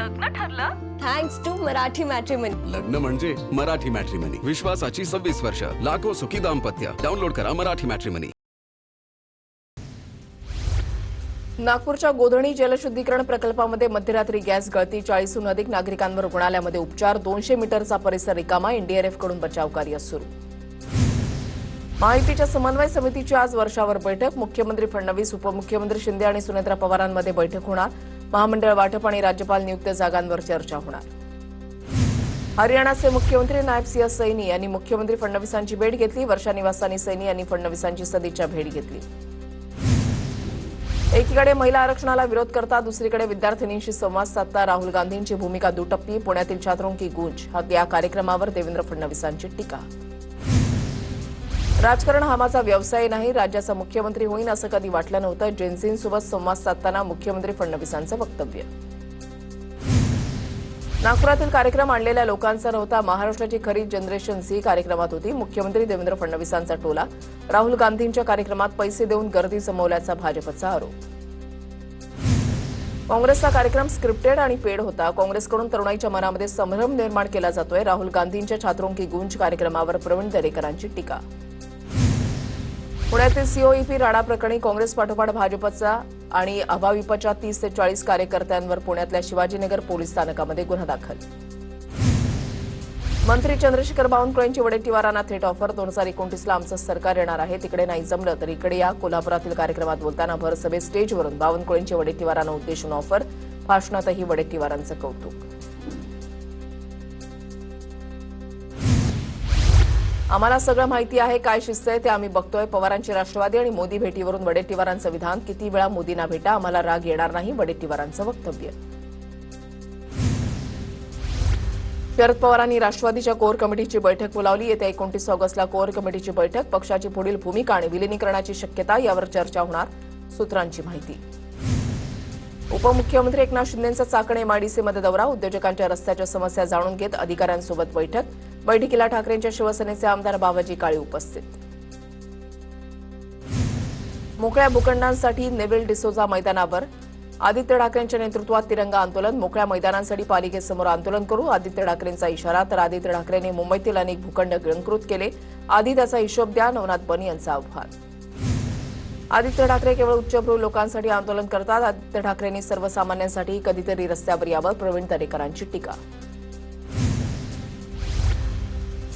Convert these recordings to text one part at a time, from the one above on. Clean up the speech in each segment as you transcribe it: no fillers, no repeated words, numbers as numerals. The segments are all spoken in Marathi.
लग्न ठरलं? Thanks to Marathi Matrimony. लग्न म्हणजे मराठी मॅट्रिमनी. विश्वासाची 26 वर्ष. लाखो सुखी दाम्पत्य. डाउनलोड करा मराठी मॅट्रिमनी. नागपूरच्या गोधणी जलशुद्धीकरण प्रकल्पामध्ये मध्यरात्री गॅस गळती. 40हून अधिक नागरिकांवर रुग्णालयामध्ये उपचार. 200 मीटरचा परिसर रिकामा. एनडीआरएफ कडून बचाव कार्य सुरू. महायुतीच्या समन्वय समितीची आज वर्षावर बैठक. मुख्यमंत्री फडणवीस, उपमुख्यमंत्री शिंदे आणि सुनेत्रा पवारांमध्ये बैठक होणार. महामंडळ वाटप आणि राज्यपाल नियुक्त जागांवर चर्चा होणार. हरियाणाचे मुख्यमंत्री नायब सिंह सैनी यांनी मुख्यमंत्री फडणवीसांची भेट घेतली. वर्षा निवासांनी सैनी यांनी फडणवीसांची सदिच्छा भेट घेतली. एकीकडे महिला आरक्षणाला विरोध करता दुसरीकडे विद्यार्थिनींशी संवाद साधता राहुल गांधींची भूमिका दुटप्पी. पुण्यातील छात्रों की गूंज या कार्यक्रमावर देवेंद्र फडणवीसांची टीका. राजकारण हा माझा व्यवसाय नाही, राज्याचा मुख्यमंत्री होईन असं कधी वाटलं नव्हतं. जेन्झींसोबत संवाद साधताना मुख्यमंत्री फडणवीसांचं वक्तव्य. नागपुरातील कार्यक्रम आणलेल्या लोकांचा नव्हता. महाराष्ट्राची खरी जनरेशन झी कार्यक्रमात होती. मुख्यमंत्री देवेंद्र फडणवीसांचा टोला. राहुल गांधींच्या कार्यक्रमात पैसे देऊन गर्दी जमवल्याचा भाजपचा आरोप. काँग्रेसचा कार्यक्रम स्क्रिप्टेड आणि पेड होता. काँग्रेसकडून तरुणाईच्या मनामध्ये संभ्रम निर्माण केला जातोय. राहुल गांधींच्या छात्रों की गूंज कार्यक्रमावर प्रवीण दरेकरांची टीका. पुण्यातील सीओईपी राणा प्रकरणी काँग्रेस पाठोपाठ भाजपचा आणि अभाविपच्या 30 ते 40 कार्यकर्त्यांवर पुण्यातल्या शिवाजीनगर पोलीस स्थानकामध्ये गुन्हा दाखल. मंत्री चंद्रशेखर बावनकुळेंची वडेट्टीवारांना थेट ऑफर. 2029ला आमचं सरकार येणार आहे, तिकडे नाही जमलं तर इकडे या. कोल्हापुरातील कार्यक्रमात बोलताना भरसभेत स्टेजवरून बावनकुळेंची वडेट्टीवारांना उद्देशून ऑफर. भाषणातही वडेट्टीवारांचं कौतुक. आम्हाला सगळं माहिती आहे, काय शिस्त आहे ते आम्ही बघतोय. पवारांची राष्ट्रवादी आणि मोदी भेटीवरून वडेट्टीवारांचं विधान. किती वेळा मोदींना भेटा, आम्हाला राग येणार नाही, वडेट्टीवारांचं वक्तव्य. शरद पवारांनी राष्ट्रवादीच्या कोर कमिटीची बैठक बोलावली. येत्या 29 ऑगस्टला कोर कमिटीची बैठक. पक्षाची पुढील भूमिका आणि विलिनीकरणाची शक्यता यावर चर्चा होणार, सूत्रांची माहिती. उपमुख्यमंत्री एकनाथ शिंदेंचा चाकण एमआयडीसीमध्ये दौरा. उद्योजकांच्या रस्त्याच्या समस्या जाणून घेत अधिकाऱ्यांसोबत बैठक. बैठकीला ठाकरेंच्या शिवसेनेचे आमदार बाबाजी काळे उपस्थित. मोकळ्या भूखंडांसाठी नेव्हिल डिसोजा मैदानावर. आदित्य ठाकरेंच्या नेतृत्वात तिरंगा आंदोलन. मोकळ्या मैदानांसाठी पालिकेसमोर आंदोलन करू, आदित्य ठाकरेंचा इशारा. तर आदित्य ठाकरेंनी मुंबईतील अनेक भूखंड गिळंकृत केले. आधी त्याचा हिशोब द्या, नवनाथ बनी यांचं आव्हान. आदित्य ठाकरे केवळ उच्चभ्रू लोकांसाठी आंदोलन करतात. आदित्य ठाकरेंनी सर्वसामान्यांसाठी कधीतरी रस्त्यावर यावं, प्रवीण दरेकरांची टीका.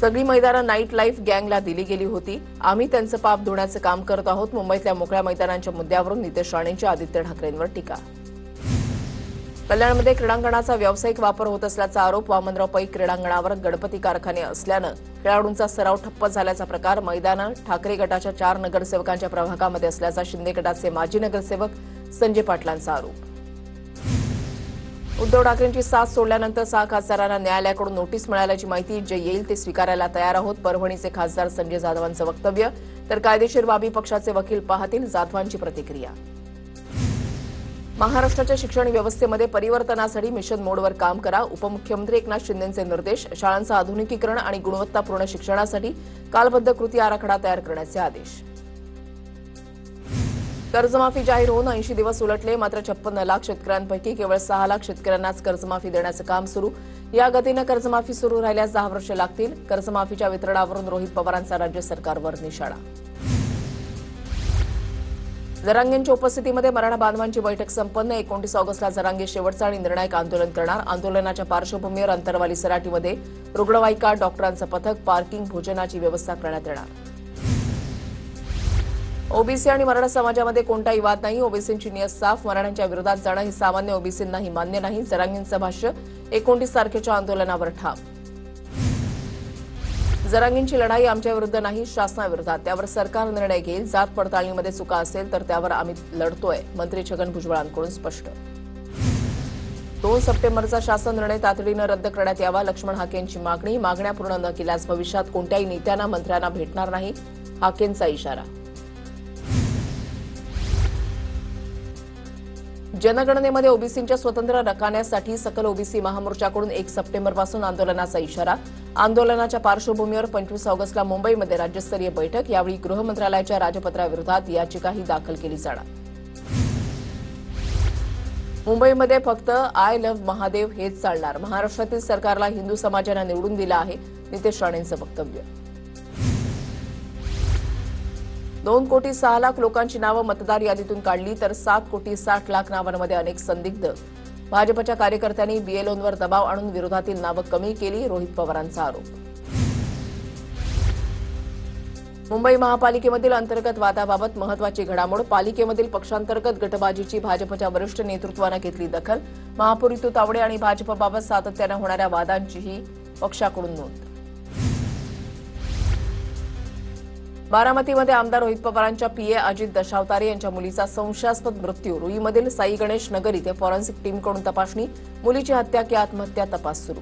सगळी मैदानं नाईट लाईफ गँगला दिली गेली होती. आम्ही त्यांचं पाप धुण्याचं काम करत आहोत. मुंबईतल्या मोकळ्या मैदानांच्या मुद्द्यावरून नितेश राणेंची आदित्य ठाकरेंवर टीका. कल्याणमध्ये क्रीडांगणाचा व्यावसायिक वापर होत असल्याचा आरोप. वामनराव पै क्रीडांगणावर गणपती कारखाने असल्यानं खेळाडूंचा सराव ठप्प झाल्याचा प्रकार. मैदानं ठाकरे गटाच्या 4 नगरसेवकांच्या प्रभागामध्ये असल्याचा शिंदे गटाचे माजी नगरसेवक संजय पाटलांचा आरोप. उद्धव ठाकरेंची साथ सोडल्यानंतर 6 खासदारांना न्यायालयाकडून नोटीस मिळाल्याची माहिती. जे येईल ते स्वीकारायला तयार आहोत, परभणीचे खासदार संजय जाधवांचं वक्तव्य. तर कायदेशीर बाबी पक्षाचे वकील पाहतील, जाधवांची प्रतिक्रिया. महाराष्ट्राच्या शिक्षण व्यवस्थेमध्ये परिवर्तनासाठी मिशन मोडवर काम करा. उपमुख्यमंत्री एकनाथ शिंदेंचे निर्देश. शाळांचं आधुनिकीकरण आणि गुणवत्तापूर्ण शिक्षणासाठी कालबद्ध कृती आराखडा तयार करण्याचे आदेश. कर्जमाफी जाहीर होऊन 80 दिवस उलटले, मात्र 56 लाख शेतकऱ्यांपैकी केवळ 6 लाख शेतकऱ्यांनाच कर्जमाफी देण्याचं काम सुरू. या गतीनं कर्जमाफी सुरू राहिल्यास 10 वर्ष लागतील. कर्जमाफीच्या वितरणावरून रोहित पवारांचा राज्य सरकारवर निशाणा. जरांगेंच्या उपस्थितीमध्ये मराठा बांधवांची बैठक संपन्न. 29 ऑगस्टला जरांगे शेवटचं आणि निर्णायक आंदोलन करणार. आंदोलनाच्या पार्श्वभूमीवर अंतरवाली सराटीमध्ये रुग्णवाहिका, डॉक्टरांचं पथक, पार्किंग, भोजनाची व्यवस्था करण्यात येणार. ओबीसी आणि मराठा समाजामध्ये कोणताही वाद नाही. ओबीसींची नियत साफ. मराठ्यांच्या विरोधात जाणं हे सामान्य ओबीसींनाही मान्य नाही. जरांगेंचं भाष्य. 29 तारखेच्या आंदोलनावर ठाम. जरांगेंची लढाई आमच्या विरुद्ध नाही, शासनाविरोधात. त्यावर सरकार निर्णय घेईल. जात पडताळणीमध्ये चुका असेल तर त्यावर आम्ही लढतोय, मंत्री छगन भुजबळांकडून स्पष्ट. 2 सप्टेंबरचा शासन निर्णय तातडीनं रद्द करण्यात यावा, लक्ष्मण हाकेंची मागणी. मागण्या पूर्ण न केल्यास भविष्यात कोणत्याही नेत्यांना, मंत्र्यांना भेटणार नाही, हाकेंचा इशारा. जनगणनेमध्ये ओबीसींच्या स्वतंत्र रकान्यासाठी सकल ओबीसी महामोर्चाकडून 1 सप्टेंबरपासून आंदोलनाचा इशारा. आंदोलनाच्या पार्श्वभूमीवर 25 ऑगस्टला मुंबईमध्ये राज्यस्तरीय बैठक. यावेळी गृह मंत्रालयाच्या राजपत्राविरोधात याचिकाही दाखल केली जाणार. मुंबईमध्ये फक्त आय लव्ह महादेव हेच चालणार. महाराष्ट्रातील सरकारला हिंदू समाजानं निवडून दिलं आहे, नितेश राणेंचं वक्तव्य. 2,06,00,000 लोकांची नावं मतदार यादीतून काढली तर 7,60,00,000 नावांमध्ये अनेक संदिग्ध. भाजपच्या कार्यकर्त्यांनी बीएलओंवर दबाव आणून विरोधातील नावं कमी केली, रोहित पवारांचा आरोप. मुंबई महापालिकेमधील अंतर्गत वादाबाबत महत्वाची घडामोड. पालिकेमधील पक्षांतर्गत गटबाजीची भाजपच्या वरिष्ठ नेतृत्वानं घेतली दखल. महापौर ऋतू तावडे आणि भाजपबाबत सातत्यानं होणाऱ्या वादांचीही पक्षाकडून नोंद. बारामतीमध्ये आमदार रोहित पवारांच्या पीए अजित दशावतारे यांच्या मुलीचा संशयास्पद मृत्यू. रुईमधील साई गणेश नगर इथे फॉरेन्सिक टीमकडून तपासणी. मुलीची हत्या की आत्महत्या, तपास सुरू.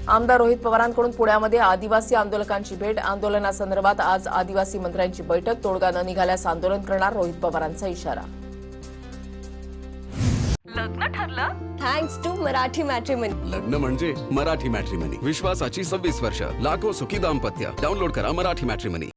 आमदार रोहित पवारांकडून पुण्यामध्ये आदिवासी आंदोलकांची भेट. आंदोलनासंदर्भात आज आदिवासी मंत्र्यांची बैठक. तोडगा न निघाल्यास आंदोलन करणार, रोहित पवारांचा इशारा. लग्न ठरलं थँक्स टू मराठी मॅट्रिमनी. लग्न म्हणजे मराठी मॅट्रिमनी. विश्वासाची 26 वर्ष, लाखो सुखी दाम्पत्य. डाउनलोड करा मराठी मॅट्रिमनी.